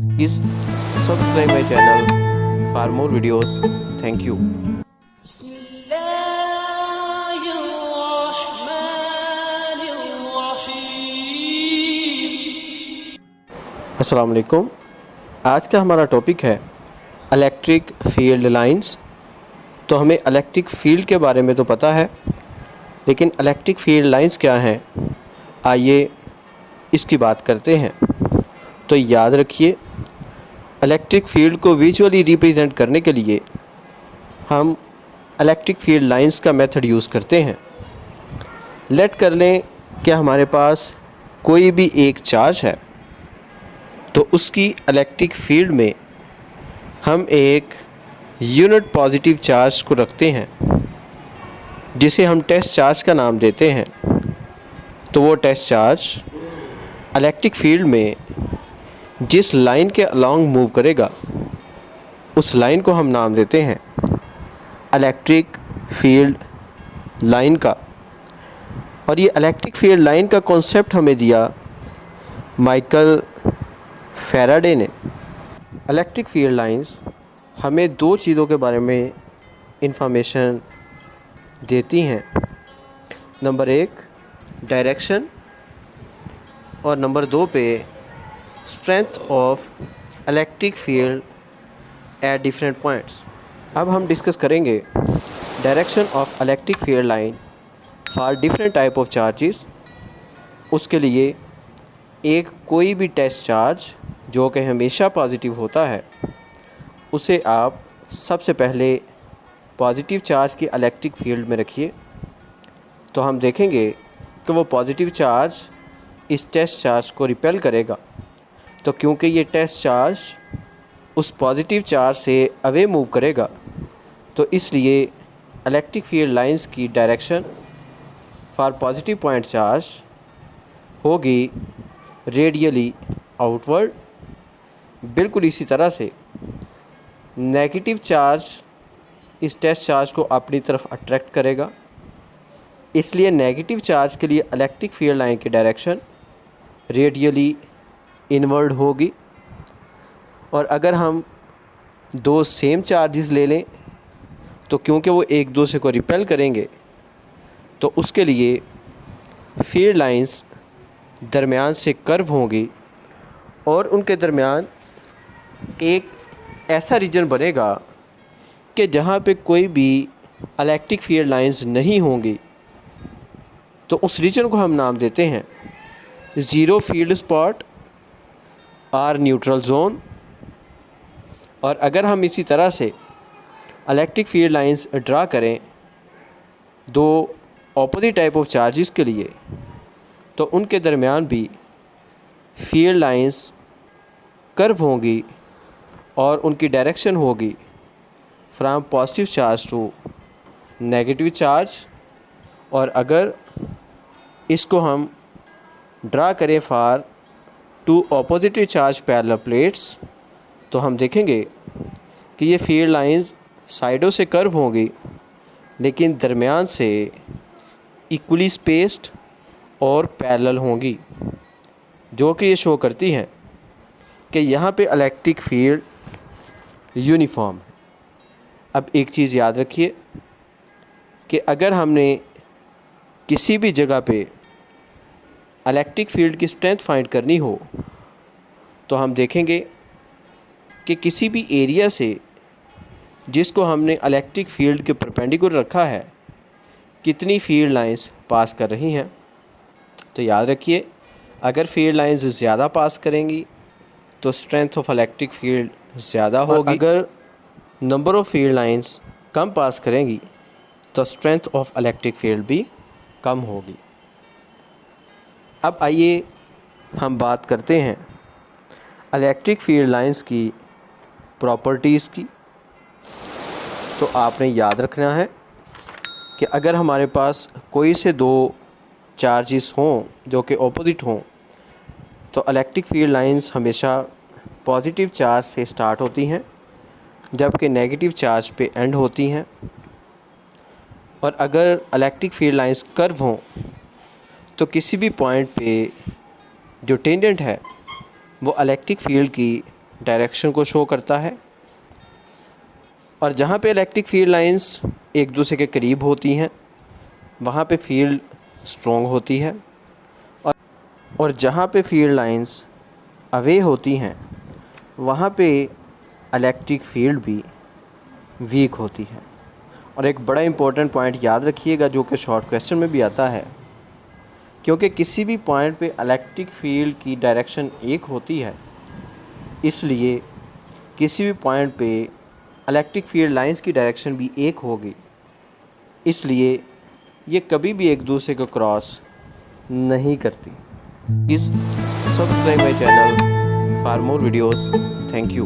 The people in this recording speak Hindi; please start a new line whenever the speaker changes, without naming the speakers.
Please subscribe my channel for more videos. Thank you. अस्सलाम वालेकुम। आज का हमारा टॉपिक है इलेक्ट्रिक फील्ड लाइंस। तो हमें इलेक्ट्रिक फील्ड के बारे में तो पता है, लेकिन इलेक्ट्रिक फील्ड लाइंस क्या हैं, आइए इसकी बात करते हैं। तो याद रखिए, इलेक्ट्रिक फील्ड को विजुअली रिप्रेजेंट करने के लिए हम इलेक्ट्रिक फील्ड लाइंस का मेथड यूज़ करते हैं। लेट कर लें कि हमारे पास कोई भी एक चार्ज है, तो उसकी इलेक्ट्रिक फील्ड में हम एक यूनिट पॉजिटिव चार्ज को रखते हैं, जिसे हम टेस्ट चार्ज का नाम देते हैं। तो वो टेस्ट चार्ज इलेक्ट्रिक फील्ड में जिस लाइन के अलोंग मूव करेगा, उस लाइन को हम नाम देते हैं इलेक्ट्रिक फील्ड लाइन का। और ये इलेक्ट्रिक फील्ड लाइन का कॉन्सेप्ट हमें दिया माइकल फैराडे ने। इलेक्ट्रिक फील्ड लाइंस हमें दो चीज़ों के बारे में इंफॉर्मेशन देती हैं। नंबर एक डायरेक्शन, और नंबर दो पे strength of electric field at different points. अब हम डिस्कस करेंगे direction of electric field line for different type of charges. उसके लिए एक कोई भी टेस्ट चार्ज जो कि हमेशा पॉजिटिव होता है, उसे आप सबसे पहले पॉजिटिव चार्ज की इलेक्ट्रिक फील्ड में रखिए। तो हम देखेंगे कि वो पॉजिटिव चार्ज इस टेस्ट चार्ज को रिपेल करेगा। तो क्योंकि ये टेस्ट चार्ज उस पॉजिटिव चार्ज से अवे मूव करेगा, तो इसलिए इलेक्ट्रिक फील्ड लाइंस की direction for positive point charge होगी रेडियली आउटवर्ड। बिल्कुल इसी तरह से नेगेटिव चार्ज इस टेस्ट चार्ज को अपनी तरफ अट्रैक्ट करेगा, इसलिए नेगेटिव चार्ज के लिए इलेक्ट्रिक फील्ड लाइन की डायरेक्शन रेडियली इनवर्ड होगी। और अगर हम दो सेम चार्जेस ले लें, तो क्योंकि वो एक दूसरे को रिपेल करेंगे, तो उसके लिए फील्ड लाइंस दरमियान से कर्व होंगी और उनके दरमियान एक ऐसा रीजन बनेगा कि जहाँ पे कोई भी इलेक्ट्रिक फील्ड लाइंस नहीं होंगी। तो उस रीजन को हम नाम देते हैं ज़ीरो फील्ड स्पॉट और न्यूट्रल जोन। और अगर हम इसी तरह से इलेक्ट्रिक फील्ड लाइंस ड्रा करें दो ऑपोजिट टाइप ऑफ चार्जेस के लिए, तो उनके दरमियान भी फील्ड लाइंस कर्व होंगी और उनकी डायरेक्शन होगी from positive charge to negative charge. और अगर इसको हम ड्रा करें for two oppositely charge parallel plates, तो हम देखेंगे कि ये फील्ड लाइंस साइडों से कर्व होंगी, लेकिन दरमियान से इक्वली स्पेस्ड और पैरेलल होंगी, जो कि ये शो करती हैं कि यहाँ पे इलेक्ट्रिक फील्ड यूनिफॉर्म है। अब एक चीज़ याद रखिए कि अगर हमने किसी भी जगह पे इलेक्ट्रिक फील्ड की स्ट्रेंथ फाइंड करनी हो, तो हम देखेंगे कि किसी भी एरिया से जिसको हमने इलेक्ट्रिक फील्ड के परपेंडिकुलर रखा है, कितनी फील्ड लाइंस पास कर रही हैं। तो याद रखिए, अगर फील्ड लाइंस ज़्यादा पास करेंगी तो स्ट्रेंथ ऑफ इलेक्ट्रिक फील्ड ज़्यादा होगी। अगर नंबर ऑफ़ फील्ड लाइंस कम पास करेंगी तो स्ट्रेंथ ऑफ इलेक्ट्रिक फील्ड भी कम होगी। अब आइए हम बात करते हैं इलेक्ट्रिक फील्ड लाइंस की प्रॉपर्टीज़ की। तो आपने याद रखना है कि अगर हमारे पास कोई से दो चार्जेस हों जो कि ऑपोजिट हों, तो इलेक्ट्रिक फील्ड लाइंस हमेशा पॉजिटिव चार्ज से स्टार्ट होती हैं, जबकि नेगेटिव चार्ज पे एंड होती हैं। और अगर इलेक्ट्रिक फील्ड लाइंस कर्व हों, तो किसी भी पॉइंट पे जो टेंजेंट है वो इलेक्ट्रिक फील्ड की डायरेक्शन को शो करता है। और जहाँ पे इलेक्ट्रिक फील्ड लाइंस एक दूसरे के करीब होती हैं वहाँ पे फील्ड स्ट्रॉन्ग होती है, और जहाँ पे फील्ड लाइंस अवे होती हैं वहाँ पे इलेक्ट्रिक फील्ड भी वीक होती है। और एक बड़ा इम्पोर्टेंट पॉइंट याद रखिएगा जो कि शॉर्ट क्वेश्चन में भी आता है, क्योंकि किसी भी पॉइंट पे इलेक्ट्रिक फील्ड की डायरेक्शन एक होती है, इसलिए किसी भी पॉइंट पे इलेक्ट्रिक फील्ड लाइंस की डायरेक्शन भी एक होगी, इसलिए ये कभी भी एक दूसरे को क्रॉस नहीं करती। Please subscribe my channel for more videos. Thank you.